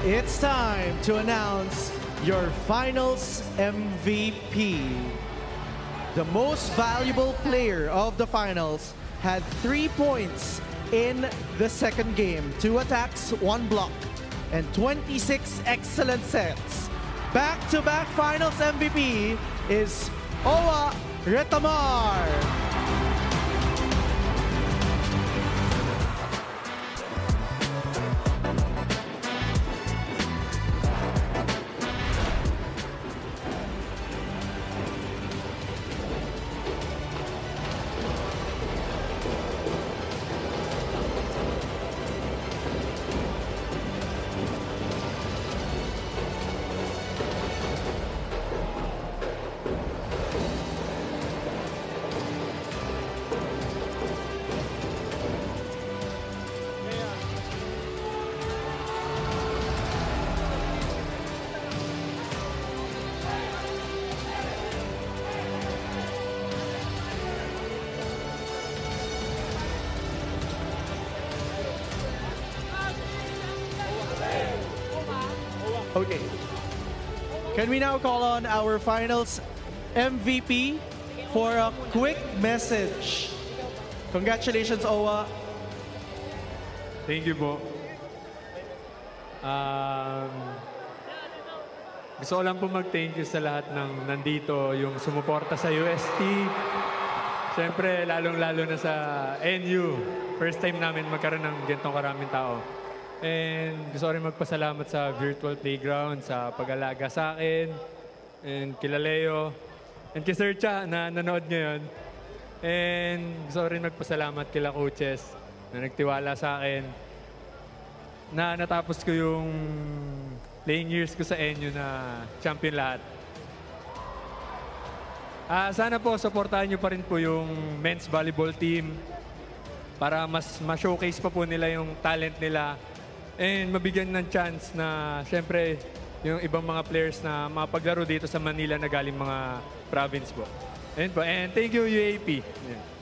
It's time to announce your finals MVP. The most valuable player of the finals had 3 points in the second game, 2 attacks, 1 block, and 26 excellent sets. Back-to-back finals MVP is Owa Retamar. Okay. Can we now call on our finals MVP for a quick message? Congratulations, Owa. Thank you po. Gusto ko lang po mag-thank you sa lahat ng nandito, yung sumuporta sa UST. Siyempre, lalong-lalo na sa NU. First time namin magkaroon ng ganitong karaming tao. And gusto ko rin magpasalamat sa Virtual Playground sa pag-alaga sa akin. And kila Leo. And kay Sir Cha na nanood ngayon. And gusto ko rin magpasalamat kila coaches na nagtiwala sa akin. Na natapos ko yung playing years ko sa NU na champion lahat. Sana po, supportahan nyo pa rin po yung men's volleyball team para mas ma-showcase pa po nila yung talent nila. And mabigyan ng chance na, siyempre, yung ibang mga players na mapaglaro dito sa Manila na galing mga province po. Ayun po. And thank you, UAP. Yeah.